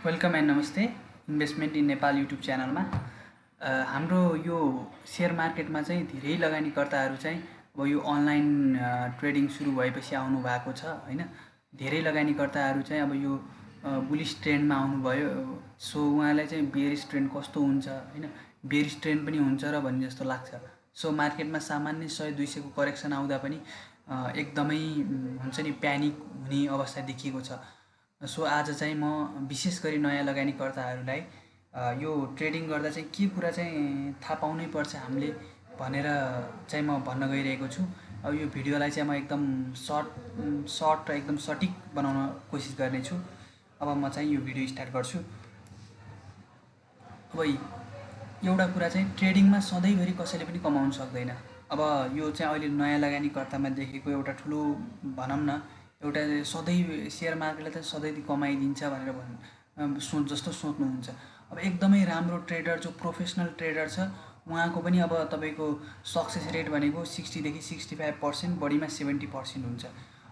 Welcome and नमस्ते investment in Nepal YouTube च्यानलमा हाम्रो यो सेयर मार्केटमा चाहिँ धेरै लगानीकर्ताहरू चाहिँ अब यो अनलाइन ट्रेडिङ सुरु भएपछि आउनु भएको छ हैन। धेरै लगानीकर्ताहरू चाहिँ अब यो बुलिस ट्रेन्डमा आउनुभयो। सो उहाँलाई चाहिँ बेयरिस ट्रेन्ड कस्तो हुन्छ हैन, बेयरिस ट्रेन्ड पनि हुन्छ र भन्ने जस्तो लाग्छ। सो मार्केटमा सामान्य 100-200 को करेक्सन आउँदा पनि एकदमै हुन्छ नि प्यानिक हुने अवस्था देखिएको छ। सो आज चाहिँ म विशेष गरी नयाँ लगानीकर्ताहरूलाई यो ट्रेडिङ गर्दा चाहिँ के कुरा चाहिँ थाहा पाउनै पर्छ हामीले भनेर चाहिँ म भन्न गइरहेको छु। अब यो भिडियोलाई चाहिँ म एकदम सर्ट र एकदम सटिक बनाउन कोसिस गर्नेछु। अब म चाहिँ यो भिडियो स्टार्ट गर्छु। अब एउटा कुरा चाहिँ ट्रेडिङमा सधैँभरि कसैले पनि कमाउन सक्दैन। अब यो चाहिँ अहिले नयाँ लगानीकर्तामा देखेको एउटा ठुलो भनौँ न एउटा सधैँ सेयर मार्केटले चाहिँ सधैँ कमाइदिन्छ भनेर जस्तो सोच्नुहुन्छ। अब एकदमै राम्रो ट्रेडर जो प्रोफेसनल ट्रेडर छ उहाँको पनि अब तपाईँको सक्सेस रेट भनेको 60 देखि 65%, बढीमा 70% हुन्छ।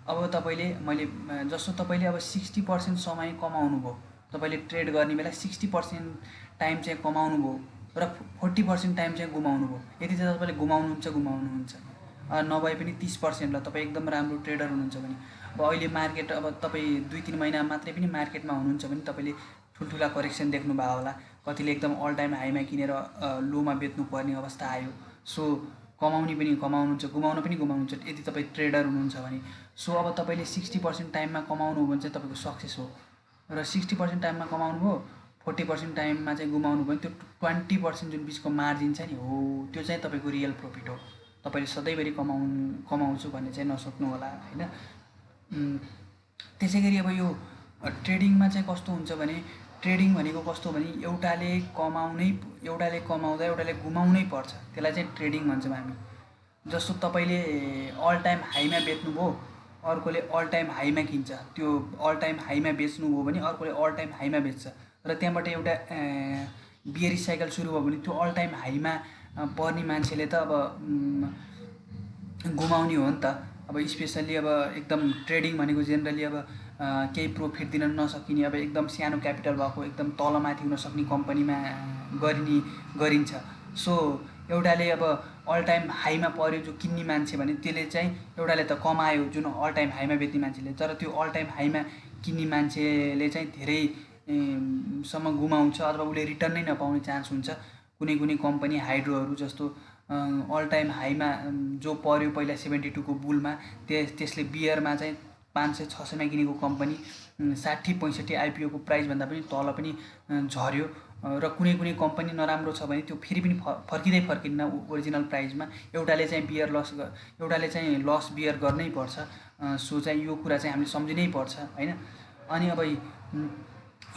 अब तपाईँले जस्तो तपाईँले अब 60% समय कमाउनु भयो, तपाईँले ट्रेड गर्ने बेला 60% टाइम चाहिँ कमाउनु भयो र 40% टाइम चाहिँ गुमाउनु भयो। यदि चाहिँ तपाईँले गुमाउनुहुन्छ नभए पनि 30% ल तपाईँ एकदम राम्रो ट्रेडर हुनुहुन्छ भने अब अहिले मार्केट अब तपाईँ 2-3 महिना मात्रै पनि मार्केटमा हुनुहुन्छ भने तपाईँले ठुल्ठुला करेक्सन देख्नुभयो होला। कतिले एकदम अल टाइम हाईमा किनेर लोमा बेच्नुपर्ने अवस्था आयो। सो कमाउने पनि कमाउनुहुन्छ, गुमाउन पनि गुमाउनुहुन्छ यदि तपाईँ ट्रेडर हुनुहुन्छ भने। सो अब तपाईँले 60% टाइममा कमाउनु हो भने चाहिँ तपाईँको सक्सेस हो र 60% टाइममा कमाउनु भयो, 40% टाइममा चाहिँ गुमाउनु भयो भने त्यो 20% जुन बिचको मार्जिन छ नि हो त्यो चाहिँ तपाईँको रियल प्रफिट हो। तपाईँले सधैँभरि कमाउँछु भन्ने चाहिँ नसोच्नु होला हैन। त्यसै गरी अब यो ट्रेडिङमा चाहिँ कस्तो हुन्छ भने ट्रेडिङ भनेको कस्तो भने एउटाले कमाउँदा एउटाले गुमाउनै पर्छ, त्यसलाई चाहिँ ट्रेडिङ भन्छौँ हामी। जस्तो तपाईँले अल टाइम हाईमा बेच्नुभयो, अर्कोले अल टाइम हाईमा किन्छ, त्यो अल टाइम हाईमा बेच्नुभयो भने अर्कोले अल टाइम हाईमा बेच्छ र त्यहाँबाट एउटा बियरिस साइकल सुरु भयो भने त्यो अल टाइम हाईमा पर्ने मान्छेले त अब गुमाउने हो नि त। अब स्पेसल्ली अब एकदम ट्रेडिङ भनेको जेनरली अब केही प्रफिट दिन नसकिने अब एकदम सानो क्यापिटल भएको एकदम तलमाथि हुन सक्ने कम्पनीमा गरिन्छ। सो एउटाले अब अल टाइम हाईमा पर्यो जो किन्ने मान्छे भने त्यसले चाहिँ एउटाले त कमायो जुन अल टाइम हाईमा बेच्ने मान्छेले, तर त्यो अल टाइम हाईमा किन्ने मान्छेले चाहिँ धेरै सम्म गुमाउँछ अथवा उसले रिटर्न नै नपाउने चान्स हुन्छ। कुनै कम्पनी हाइड्रोहरू जस्तो अल टाइम हाईमा जो पर्यो पहिला 72 को बुलमा त्यसले बियरमा चाहिँ 500-600मा किनेको कम्पनी 60-65 आइपिओको प्राइसभन्दा पनि तल पनि झर्यो र कुनै कम्पनी नराम्रो छ भने त्यो फेरि पनि फर्किँदैन ओरिजिनल प्राइसमा। एउटाले चाहिँ लस बियर गर्नै पर्छ। सो चाहिँ यो कुरा चाहिँ हामीले सम्झिनै पर्छ हैन। अनि अब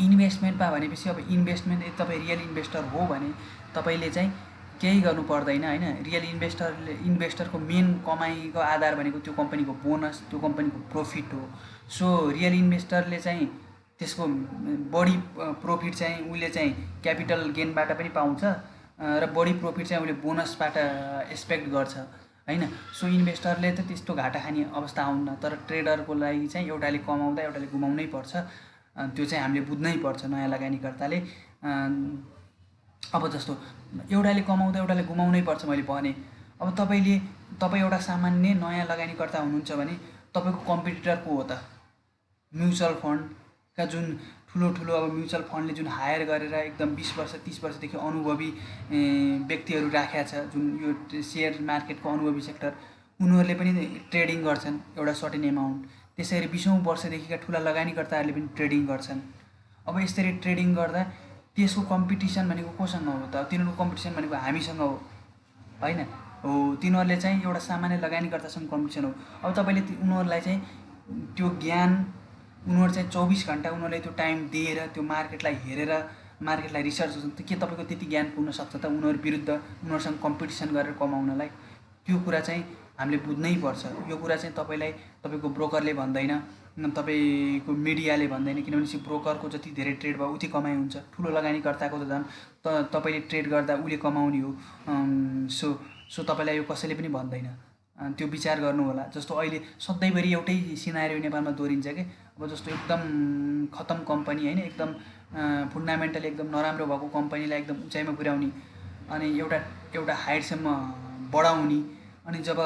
इन्भेस्टमेन्टमा भनेपछि अब इन्भेस्टमेन्ट यदि तपाईँ रियल इन्भेस्टर हो भने तपाईँले चाहिँ केही गर्नु पर्दैन हैन। रियल इन्भेस्टरको मेन कमाइको आधार भनेको त्यो कम्पनीको बोनस, त्यो कम्पनीको प्रफिट हो। सो रियल इन्भेस्टरले चाहिँ त्यसको बढी प्रफिट चाहिँ उसले चाहिँ क्यापिटल गेनबाट पनि पाउँछ र बढी प्रफिट चाहिँ उसले बोनसबाट एक्सपेक्ट गर्छ हैन। सो इन्भेस्टरले त त्यस्तो घाटा खाने अवस्था आउन्न, तर ट्रेडरको लागि चाहिँ एउटाले कमाउँदा एउटाले गुमाउनै पर्छ। त्यो चाहिँ हामीले बुझ्नै पर्छ नयाँ लगानीकर्ताले। अब जस्तो एउटाले कमाउँदा एउटाले गुमाउनै पर्छ मैले भने। अब तपाईँ एउटा सामान्य नयाँ लगानीकर्ता हुनुहुन्छ भने तपाईँको कम्पिटिटर को हो त? म्युचुअल फन्डका जुन ठुलो अब म्युचुअल फन्डले जुन हायर गरेर एकदम 20 वर्ष 30 वर्षदेखि अनुभवी व्यक्तिहरू राखेका छ, जुन यो सेयर मार्केटको अनुभवी सेक्टर, उनीहरूले पनि ट्रेडिङ गर्छन् एउटा सर्टेन एमाउन्ट। त्यसैगरी 20औं वर्षदेखिका ठुला लगानीकर्ताहरूले पनि ट्रेडिङ गर्छन्। अब यसरी ट्रेडिङ गर्दा त्यसको कम्पिटिसन भनेको कोसँग हो त? तिनीहरूको कम्पिटिसन भनेको हामीसँग हो हैन हो। तिनीहरूले चाहिँ एउटा सामान्य लगानीकर्तासँग कम्पिटिसन हो। अब तपाईँले उनीहरूलाई चाहिँ त्यो ज्ञान उनीहरू चाहिँ 24 घण्टा उनीहरूले त्यो टाइम दिएर त्यो मार्केटलाई हेरेर मार्केटलाई रिसर्च गर्छन् त के तपाईँको त्यति ज्ञान पुग्न सक्छ त उनीहरू विरुद्ध उनीहरूसँग कम्पिटिसन गरेर कमाउनलाई? त्यो कुरा चाहिँ हामीले बुझ्नै पर्छ। यो कुरा चाहिँ तपाईँको ब्रोकरले भन्दैन, तपाईँको मिडियाले भन्दैन, किनभने ब्रोकरको जति धेरै ट्रेड भयो उति कमाइ हुन्छ। ठुलो लगानीकर्ताको त झन् तपाईँले ट्रेड गर्दा उसले कमाउने हो। सो तपाईँलाई यो कसैले पनि भन्दैन। त्यो विचार गर्नु होला। जस्तो अहिले सधैँभरि एउटै सिनारियो नेपालमा दोहोरिन्छ कि अब जस्तो एकदम खतम कम्पनी होइन, एकदम फन्डामेन्टली एकदम नराम्रो भएको कम्पनीलाई एकदम उचाइमा पुर्याउने अनि एउटा एउटा हाइटसम्म बढाउने, अनि जब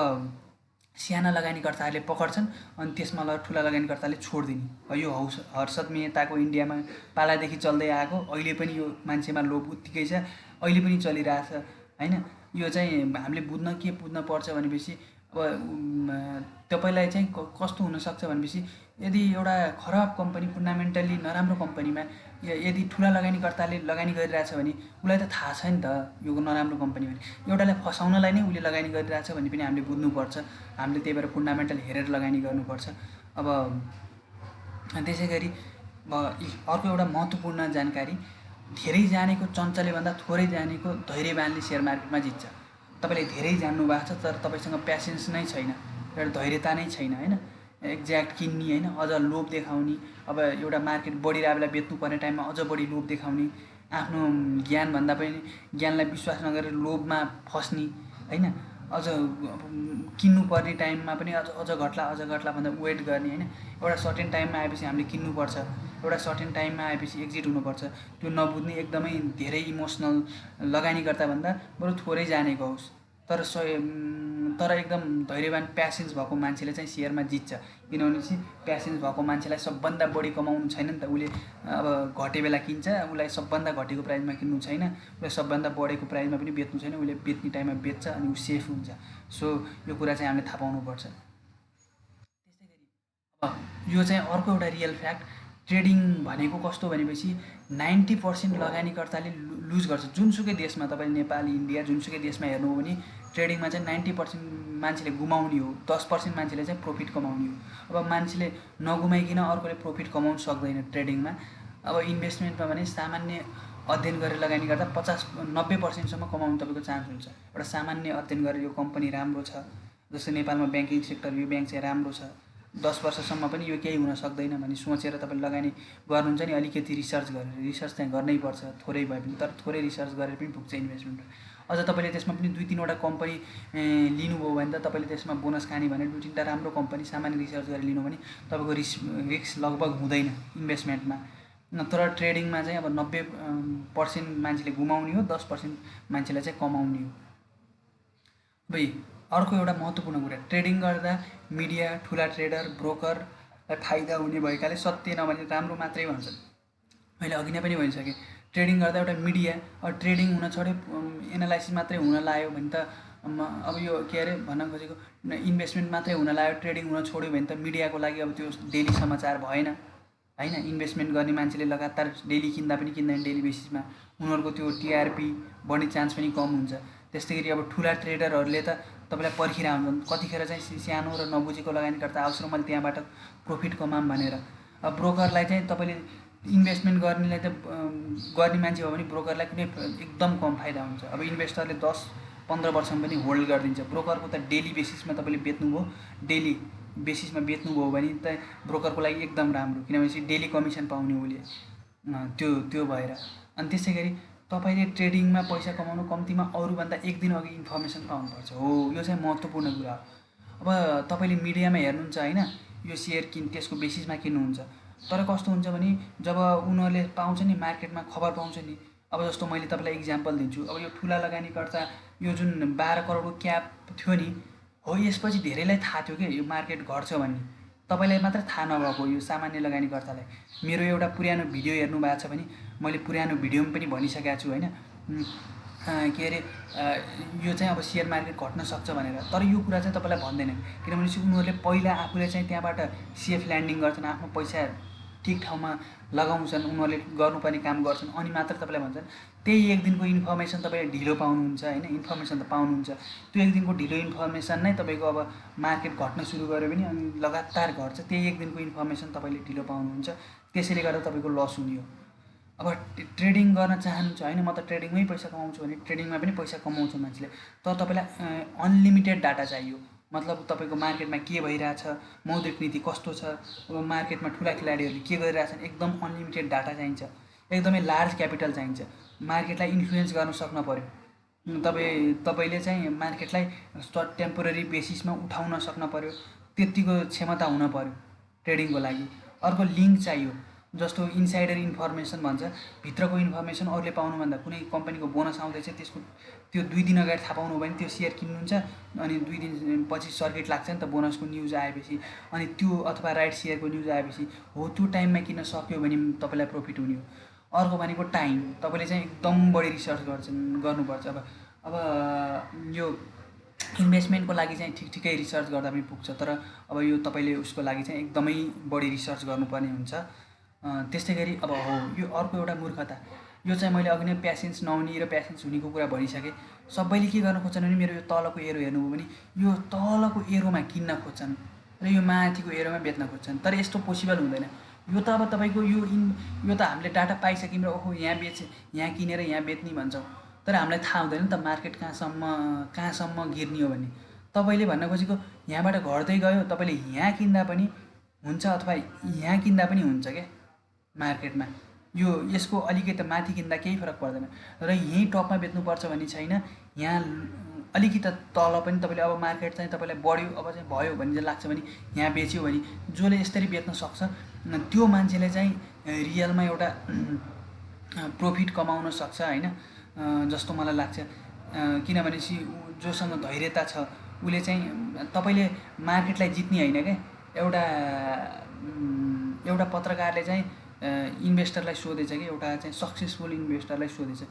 साना लगानीकर्ताहरूले पकड्छन् अनि त्यसमा ठुला लगानीकर्ताले छोडिदिने। यो हर्षद मेहताको इन्डियामा पालादेखि चल्दै आएको, अहिले पनि यो मान्छेमा लोभ उत्तिकै छ, अहिले पनि चलिरहेछ होइन। यो चाहिँ हामीले के बुझ्न पर्छ भनेपछि अब तपाईँलाई चाहिँ कस्तो हुनसक्छ भनेपछि यदि एउटा खराब कम्पनी फन्डामेन्टल्ली नराम्रो कम्पनीमा यदि ठुला लगानीकर्ताले लगानी गरिरहेछ भने उसलाई त थाहा छ नि त यो नराम्रो कम्पनी भने, एउटालाई फसाउनलाई नै उसले लगानी गरिरहेछ भन्ने पनि हामीले बुझ्नुपर्छ। हामीले त्यही भएर फन्डामेन्टल हेरेर लगानी गर्नुपर्छ। अब त्यसै गरी अर्को एउटा महत्त्वपूर्ण जानकारी, धेरै जानेको चञ्चलेभन्दा थोरै जानेको धैर्यवानले सेयर मार्केटमा जित्छ। तपाईँले धेरै जान्नु भएको छ तर तपाईँसँग प्यासेन्स नै छैन, एउटा धैर्यता नै छैन होइन, एक्ज्याक्ट किन्ने होइन, अझ लोभ देखाउने, अब एउटा मार्केट बढिरहेको बेला बेच्नुपर्ने टाइममा अझ बढी लोभ देखाउने, आफ्नो ज्ञानभन्दा पनि ज्ञानलाई विश्वास नगरेर लोभमा फस्ने होइन, अझ किन्नुपर्ने टाइममा पनि अझ घट्ला भन्दा वेट गर्ने होइन। एउटा सर्टेन टाइममा आएपछि हामीले किन्नुपर्छ, एउटा सर्टेन टाइममा आएपछि एक्जिट हुनुपर्छ। त्यो नबुझ्ने एकदमै धेरै इमोसनल लगानीकर्ताभन्दा बरु थोरै जानेको होस् तर एकदम धैर्यवान प्यासेन्स भएको मान्छेले चाहिँ सेयरमा जित्छ। किनभने चाहिँ प्यासेन्स भएको मान्छेलाई सबभन्दा बढी कमाउनु छैन नि त, उसले अब घटे बेला किन्छ, उसलाई सबभन्दा घटेको प्राइसमा किन्नु छैन, उसलाई सबभन्दा बढेको प्राइसमा पनि बेच्नु छैन, उसले बेच्ने टाइममा बेच्छ अनि ऊ सेफ हुन्छ। सो यो कुरा चाहिँ हामीले थाहा पाउनुपर्छ। त्यस्तै गरी अब यो चाहिँ अर्को एउटा रियल फ्याक्ट, ट्रेडिङ भनेको कस्तो भनेपछि 90% लगानीकर्ताले लुज गर्छ। जुनसुकै देशमा तपाईँले नेपाल इन्डिया जुनसुकै देशमा हेर्नु हो भने ट्रेडिङमा चाहिँ 90% मान्छेले गुमाउने हो, 10% मान्छेले चाहिँ प्रफिट कमाउने हो। अब मान्छेले नगुमाइकन अर्कोले प्रफिट कमाउन सक्दैन ट्रेडिङमा। अब इन्भेस्टमेन्टमा भने सामान्य अध्ययन गरेर लगानी गर्दा 50-90% कमाउनु तपाईँको चान्स हुन्छ। एउटा सामान्य अध्ययन गरेर यो कम्पनी राम्रो छ, जस्तै नेपालमा ब्याङ्किङ सेक्टर, यो ब्याङ्क चाहिँ राम्रो छ, 10 वर्षसम्म पनि यो केही हुन सक्दैन भन्ने सोचेर तपाईँले लगानी गर्नुहुन्छ नि, अलिकति रिसर्च गरेर। रिसर्च चाहिँ गर्नै पर्छ थोरै भए पनि, तर थोरै रिसर्च गरेर पनि पुग्छ इन्भेस्टमेन्ट। अझ तपाईँले त्यसमा पनि 2-3वटा कम्पनी लिनुभयो भने त तपाईँले त्यसमा बोनस खाने भने 2-3वटा राम्रो कम्पनी सामान्य रिसर्च गरेर लिनु भने तपाईँको रिस्क लगभग हुँदैन इन्भेस्टमेन्टमा। तर ट्रेडिङमा चाहिँ अब 90% मान्छेले गुमाउने हो, 10% मान्छेलाई चाहिँ कमाउने हो। भाइ अर्को एउटा महत्त्वपूर्ण कुरा, ट्रेडिङ गर्दा मिडिया, ठुला ट्रेडर, ब्रोकरलाई फाइदा हुने भएकाले सत्य नभने राम्रो मात्रै भन्छन्। मैले अघि नै पनि भनिसकेँ, ट्रेडिङ गर्दा एउटा मिडिया ट्रेडिङ हुन छोड्यो, एनालाइसिस मात्रै हुन लाग्यो भने त अब यो के अरे भन्न खोजेको इन्भेस्टमेन्ट मात्रै हुन लाग्यो, ट्रेडिङ हुन छोड्यो भने त मिडियाको लागि अब त्यो डेली समाचार भएन होइन। इन्भेस्टमेन्ट गर्ने मान्छेले लगातार डेली किन्दा पनि किन्दैन डेली बेसिसमा, उनीहरूको त्यो टिआरपी बढ्ने चान्स पनि कम हुन्छ। त्यस्तै गरी अब ठुला ट्रेडरहरूले त तपाईँलाई पर्खिरहेको हुन्छन् कतिखेर चाहिँ सानो र नबुझेको लगानीकर्ता आओस् र मैले त्यहाँबाट प्रफिट कमाऊँ भनेर। अब ब्रोकरलाई चाहिँ तपाईँले इन्भेस्टमेन्ट गर्नेलाई त गर्ने मान्छे हो भने ब्रोकरलाई कुनै एकदम कम फाइदा हुन्छ। अब इन्भेस्टरले 10-15 वर्षमा पनि होल्ड गरिदिन्छ, ब्रोकरको त डेली बेसिसमा तपाईँले बेच्नुभयो, डेली बेसिसमा बेच्नुभयो भने त ब्रोकरको लागि एकदम राम्रो, किनभने डेली कमिसन पाउने उसले त्यो भएर। अनि त्यसै गरी तपाईँले ट्रेडिङमा पैसा कमाउनु कम्तीमा अरूभन्दा एक दिन अघि इन्फर्मेसन पाउनुपर्छ हो, यो चाहिँ महत्त्वपूर्ण कुरा हो। अब तपाईँले मिडियामा हेर्नुहुन्छ होइन, यो सेयर त्यसको बेसिसमा किन्नुहुन्छ, तर कस्तो हुन्छ भने जब उनीहरूले पाउँछ नि मार्केटमा खबर पाउँछ नि, अब जस्तो मैले तपाईँलाई इक्जाम्पल दिन्छु, अब यो ठुला लगानीकर्ता यो जुन 12 करोडको क्याप थियो नि हो, यसपछि धेरैलाई थाहा थियो कि यो मार्केट घट्छ भन्ने, तपाईँलाई मात्र थाहा नभएको यो सामान्य लगानीकर्तालाई। मेरो एउटा पुरानो भिडियो हेर्नु भएको छ भने मैले पुरानो भिडियोमा पनि भनिसकेको छु होइन, के अरे यो चाहिँ अब सेयर मार्केट घट्न सक्छ भनेर, तर यो कुरा चाहिँ तपाईँलाई भन्दैनन्, किनभने उनीहरूले पहिला आफूले चाहिँ त्यहाँबाट सेफ ल्यान्डिङ गर्छन्, आफ्नो पैसा ठिक ठाउँमा लगाउँछन्, उनीहरूले गर्नुपर्ने काम गर्छन्, अनि मात्र तपाईँलाई भन्छन्। त्यही एक दिनको इन्फर्मेसन तपाईँले ढिलो पाउनुहुन्छ होइन, इन्फर्मेसन त पाउनुहुन्छ, त्यो एक दिनको ढिलो इन्फर्मेसन नै तपाईँको अब मार्केट घट्न सुरु गर्यो भने अनि लगातार घट्छ, त्यही एक दिनको इन्फर्मेसन तपाईँले ढिलो पाउनुहुन्छ, त्यसैले गर्दा तपाईँको लस हुने हो। अब ट्रेडिङ गर्न चाहनुहुन्छ होइन, म त ट्रेडिङमै पैसा कमाउँछु भने ट्रेडिङमा पनि पैसा कमाउँछ मान्छेले, तर तपाईँलाई अनलिमिटेड डाटा चाहियो। मतलब तपाईँको मार्केटमा के भइरहेछ, मौद्रिक नीति कस्तो छ, अब मार्केटमा ठुला खेलाडीहरूले के गरिरहेछन्, एकदम अनलिमिटेड डाटा चाहिन्छ, एकदमै लार्ज क्यापिटल चाहिन्छ, मार्केटलाई इन्फ्लुएन्स गर्न सक्न पऱ्यो। तपाईँले चाहिँ मार्केटलाई टेम्पोररी बेसिसमा उठाउन सक्न पऱ्यो, त्यतिको क्षमता हुन पऱ्यो ट्रेडिङको लागि। अर्को लिङ्क चाहियो, जस्तो इनसाइडर इन्फर्मेसन भन्छ, भित्रको इन्फर्मेसन अरूले पाउनुभन्दा कुनै कम्पनीको बोनस आउँदैछ त्यसको त्यो 2 दिन अगाडि थाहा पाउनु भयो भने त्यो सेयर किन्नुहुन्छ, अनि 2 दिन पछि सर्किट लाग्छ नि त बोनसको न्युज आएपछि, अनि त्यो अथवा राइट सेयरको न्युज आएपछि हो त्यो टाइममा किन्न सक्यो भने तपाईँलाई प्रफिट हुने हो। अर्को भनेको टाइम, तपाईँले चाहिँ एकदम बढी रिसर्च गर्नुपर्छ। अब यो इन्भेस्टमेन्टको लागि चाहिँ ठिकै रिसर्च गर्दा पनि पुग्छ, तर अब यो तपाईँले उसको लागि चाहिँ एकदमै बढी रिसर्च गर्नुपर्ने हुन्छ। त्यस्तै गरी अब हो यो अर्को एउटा मूर्खता, यो चाहिँ मैले अघि नै प्यासेन्स नहुने र प्यासेन्स हुनेको कुरा भनिसकेँ। सबैले के गर्न खोज्छन् भने मेरो यो तलको एरो हेर्नुभयो भने यो तलको एरोमा किन्न खोज्छन् र यो माथिको एरोमा बेच्न खोज्छन्, तर यस्तो पोसिबल हुँदैन। यो त अब तपाईँको यो त हामीले डाटा पाइसक्यौँ र ओहो यहाँ किनेर यहाँ बेच्ने भन्छौँ, तर हामीलाई थाहा हुँदैन नि त मार्केट कहाँसम्म गिर्ने हो भन्ने। तपाईँले भन्न खोजेको यहाँबाट घट्दै गयो, तपाईँले यहाँ किन्दा पनि हुन्छ अथवा यहाँ किन्दा पनि हुन्छ क्या मार्केटमा। यो यसको अलिकति माथि किन्दा केही फरक पर्दैन, र यहीँ टपमा बेच्नुपर्छ भन्ने छैन। यहाँ अलिकति तल पनि तपाईँले अब मार्केट चाहिँ तपाईँलाई बढ्यो अब चाहिँ भयो भन्ने चाहिँ लाग्छ भने यहाँ बेच्यो भने जसले यसरी बेच्न सक्छ त्यो मान्छेले चाहिँ रियलमा एउटा प्रफिट कमाउन सक्छ होइन, जस्तो मलाई लाग्छ। किनभनेपछि जोसँग धैर्यता छ उसले चाहिँ तपाईँले मार्केटलाई जित्ने होइन क्या। एउटा पत्रकारले चाहिँ इन्भेस्टरलाई सोधेछ कि एउटा चाहिँ सक्सेसफुल इन्भेस्टरलाई सोधेछ,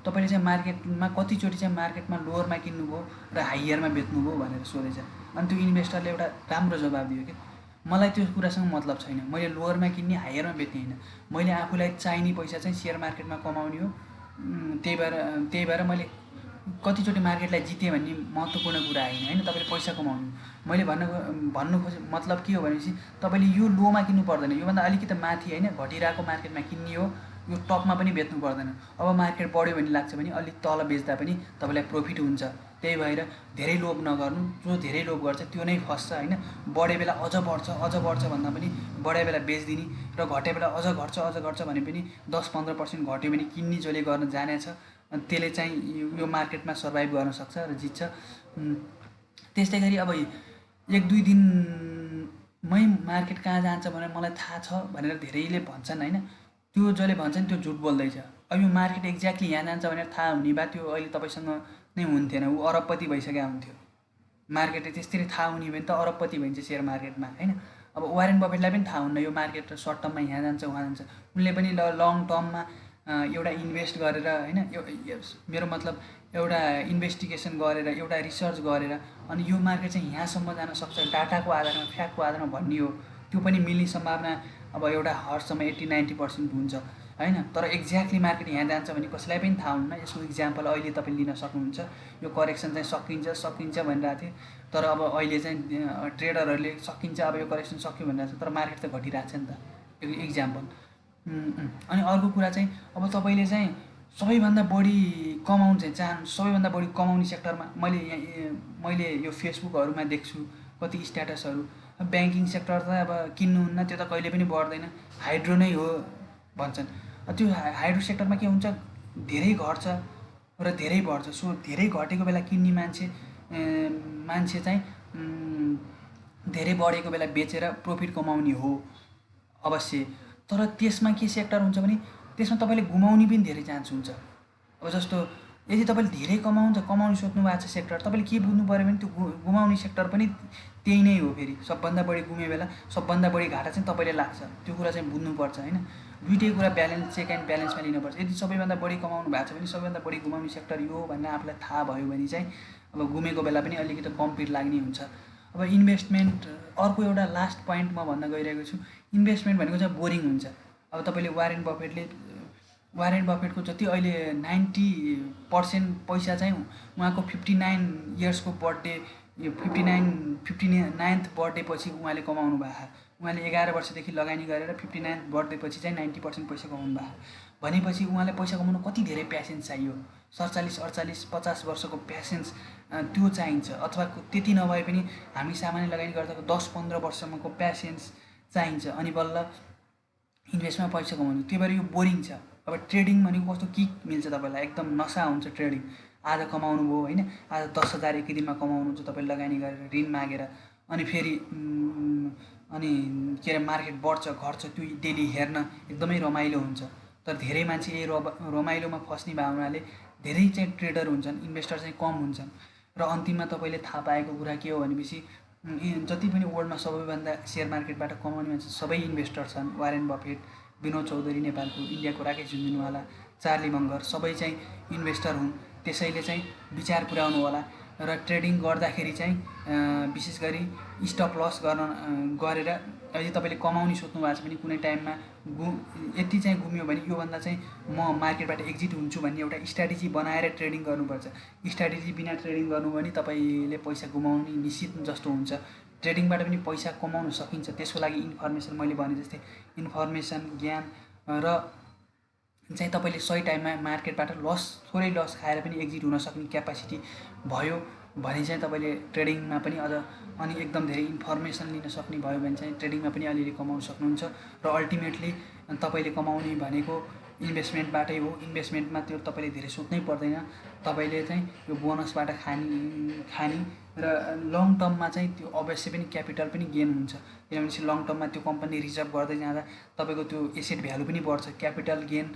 तपाईँले चाहिँ मार्केटमा कतिचोटि चाहिँ मार्केटमा लोवरमा किन्नुभयो र हाइयरमा बेच्नुभयो भनेर सोधेछ। अनि त्यो इन्भेस्टरले एउटा राम्रो जवाब दियो कि मलाई त्यो कुरासँग मतलब छैन, मैले लोवरमा किन्ने हाइयरमा बेच्ने होइन, मैले आफूलाई चाहिने पैसा चाहिँ सेयर मार्केटमा कमाउने हो। त्यही भएर मैले कतिचोटि मार्केटलाई जितेँ भन्ने महत्त्वपूर्ण कुरा होइन तपाईँले पैसा कमाउनु। मैले भन्नु खोजे मतलब के हो भनेपछि तपाईँले यो लोमा किन्नु पर्दैन, योभन्दा अलिकति माथि होइन घटिरहेको मार्केटमा किन्ने हो, यो टपमा पनि बेच्नु पर्दैन। अब मार्केट बढ्यो भन्ने लाग्छ भने अलिक तल बेच्दा पनि तपाईँलाई प्रफिट हुन्छ। त्यही भएर धेरै लोभ नगर्नु, जो धेरै लोभ गर्छ त्यो नै फस्छ होइन। बढे बेला अझ बढ्छ भन्दा पनि बढे बेला बेचिदिने र घटे बेला अझ घट्छ भने पनि 10-15% घट्यो भने किन्ने जसले गर्न जानेछ त्यसले चाहिँ यो मार्केटमा सर्भाइभ गर्न सक्छ र जित्छ। त्यस्तै गरी अब 1-2 दिनमै मार्केट कहाँ जान्छ भनेर मलाई थाहा छ भनेर धेरैले भन्छन् होइन, त्यो जसले भन्छन् त्यो झुट बोल्दैछ। अब यो मार्केट एक्ज्याक्टली यहाँ जान्छ भनेर थाहा हुने भए त्यो अहिले तपाईँसँग नै हुन्थेन, ऊ अरबपति भइसकेको हुन्थ्यो। मार्केटले त्यसरी थाहा हुने भने त अरबपति भइन्छ सेयर मार्केटमा होइन। अब वारेन बफेटलाई पनि थाहा हुन्न यो मार्केट सर्ट टर्ममा यहाँ जान्छ उहाँ जान्छ, उनले पनि लङ टर्ममा एउटा इन्भेस्ट गरेर होइन, मेरो मतलब एउटा इन्भेस्टिगेसन गरेर एउटा रिसर्च गरेर अनि यो मार्केट चाहिँ यहाँसम्म जान सक्छ डाटाको आधारमा फ्याक्टको आधारमा भन्ने हो। त्यो पनि मिल्ने सम्भावना अब एउटा हर समय 80-90% हुन्छ होइन, तर एक्ज्याक्टली मार्केट यहाँ जान्छ भने कसैलाई पनि थाहा हुन्न। यसको इक्जाम्पल अहिले तपाईँले लिन सक्नुहुन्छ, यो करेक्सन चाहिँ सकिन्छ भनिरहेको थियो, तर अब अहिले चाहिँ ट्रेडरहरूले सकिन्छ अब यो करेक्सन सक्यो भनिरहेको छ, तर मार्केट त घटिरहेको छ नि त, यो इक्जाम्पल। अनि अर्को कुरा चाहिँ अब तपाईँले चाहिँ सबैभन्दा बढी कमाउनु चाहिँ चाहनु, सबैभन्दा बढी कमाउने सेक्टरमा मैले यो फेसबुकहरूमा देख्छु कति स्ट्याटसहरू, ब्याङ्किङ सेक्टर त अब किन्नुहुन्न त्यो त कहिले पनि बढ्दैन, हाइड्रो नै हो भन्छन्। त्यो हाइड्रो सेक्टरमा के हुन्छ धेरै घट्छ र धेरै बढ्छ। सो धेरै घटेको बेला किन्ने मान्छे चाहिँ धेरै बढेको बेला बेचेर प्रफिट कमाउने हो अवश्य। तर त्यसमा के सेक्टर हुन्छ भने त्यसमा तपाईँले गुमाउने पनि धेरै चान्स हुन्छ। अब जस्तो यदि तपाईँले धेरै कमाउनु सोच्नु भएको छ सेक्टर, तपाईँले के बुझ्नु पऱ्यो भने त्यो गुमाउने सेक्टर पनि त्यही नै हो। फेरि सबभन्दा बढी गुमे बेला सबभन्दा बढी घाटा चाहिँ तपाईँले लाग्छ, त्यो कुरा चाहिँ बुझ्नुपर्छ होइन। दुइटै कुरा चेक एन्ड ब्यालेन्समा लिनुपर्छ। यदि सबैभन्दा बढी कमाउनु भएको छ भने सबैभन्दा बढी गुमाउने सेक्टर यो भन्ने आफूलाई थाहा भयो भने चाहिँ अब गुमेको बेला पनि अलिकति कम्प्लिट लाग्ने हुन्छ। अब इन्भेस्टमेन्ट अर्को एउटा लास्ट पोइन्ट म भन्न गइरहेको छु, इन्भेस्टमेन्ट भनेको चाहिँ बोरिङ हुन्छ। अब तपाईँले वारेन बफेटको जति अहिले 90% पैसा चाहिँ उहाँको 59 इयर्सको बर्थडे, यो 59th बर्थडे पछि उहाँले कमाउनु भएको। उहाँले 11 वर्षदेखि लगानी गरेर 59th बर्थडे पछि चाहिँ 90% पैसा कमाउनु भएको भनेपछि उहाँलाई पैसा कमाउनु कति धेरै प्यासेन्स चाहियो। 47, 48, 50 वर्षको प्यासेन्स त्यो चाहिन्छ, अथवा त्यति नभए पनि हामी सामान्य लगानी गर्दाको 10-15 वर्षसम्मको प्यासेन्स चाहिन्छ अनि बल्ल इन्भेस्टमा पैसा कमाउनु। त्यही भएर यो बोरिङ छ। अब ट्रेडिङ भनेको कस्तो किक मिल्छ तपाईँलाई, एकदम नसा हुन्छ ट्रेडिङ। आज कमाउनु भयो होइन, आज 10,000 एकै दिनमा कमाउनुहुन्छ तपाईँले लगानी गरेर ऋण मागेर, अनि फेरि अनि के अरे मार्केट बढ्छ घट्छ त्यो डेली हेर्न एकदमै रमाइलो हुन्छ। तर धेरै मान्छे यही रमाइलोमा फस्ने भए हुनाले धेरै चाहिँ ट्रेडर हुन्छन्, इन्भेस्टर चाहिँ कम हुन्छन्। र अन्तिममा तपाईँले थाहा पाएको कुरा के हो भनेपछि जति पनि वर्ल्डमा सबैभन्दा सेयर मार्केटबाट कमाउने मान्छे सबै इन्भेस्टर छन्। वारेन बफेट, विनोद चौधरी नेपालको, इन्डियाको राकेश झुन्झुनवाला, चार्ली मङ्गर सबै चाहिँ इन्भेस्टर हुन्। त्यसैले चाहिँ विचार पुर्याउनु होला र ट्रेडिङ गर्दाखेरि चाहिँ विशेष गरी स्टप लस गरेर यदि तपाईँले कमाउने सोच्नु भएको छ भने कुनै टाइममा यति चाहिँ गुम्यो भने योभन्दा चाहिँ म मार्केटबाट एक्जिट हुन्छु भन्ने एउटा स्ट्राटेजी बनाएर ट्रेडिङ गर्नुपर्छ। स्ट्राटेजी बिना ट्रेडिङ गर्नु भने तपाईँले पैसा गुमाउने निश्चित जस्तो हुन्छ। ट्रेडिङबाट पनि पैसा कमाउन सकिन्छ, त्यसको लागि इन्फर्मेसन मैले भने जस्तै इन्फर्मेसन, ज्ञान र चाहिँ तपाईँले सही टाइममा मार्केटबाट थोरै लस खाएर पनि एक्जिट हुन सक्ने क्यापासिटी भयो भने चाहिँ तपाईँले ट्रेडिङमा पनि अझ अनि एकदम धेरै इन्फर्मेसन लिन सक्ने भयो भने चाहिँ ट्रेडिङमा पनि अलिअलि कमाउन सक्नुहुन्छ। र अल्टिमेटली तपाईँले कमाउने भनेको इन्भेस्टमेन्टबाटै हो। इन्भेस्टमेन्टमा त्यो तपाईँले धेरै सोच्नै पर्दैन, तपाईँले चाहिँ यो बोनसबाट खाने र लङ टर्ममा चाहिँ त्यो अवश्य पनि क्यापिटल पनि गेन हुन्छ। किनभने लङ टर्ममा त्यो कम्पनी रिजर्भ गर्दै जाँदा तपाईँको त्यो एसेट भ्यालु पनि बढ्छ, क्यापिटल गेन।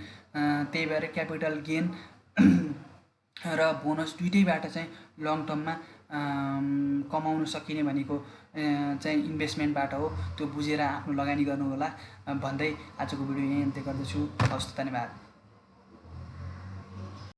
त्यही भएर क्यापिटल गेन र बोनस दुइटैबाट चाहिँ लङ टर्ममा कमाउन सकिने भनेको चाहिँ इन्भेस्टमेन्टबाट हो। त्यो बुझेर आफ्नो लगानी गर्नु होला भन्दै आजको भिडियो यहीँ अन्त्य गर्दछु। हवस्, धन्यवाद।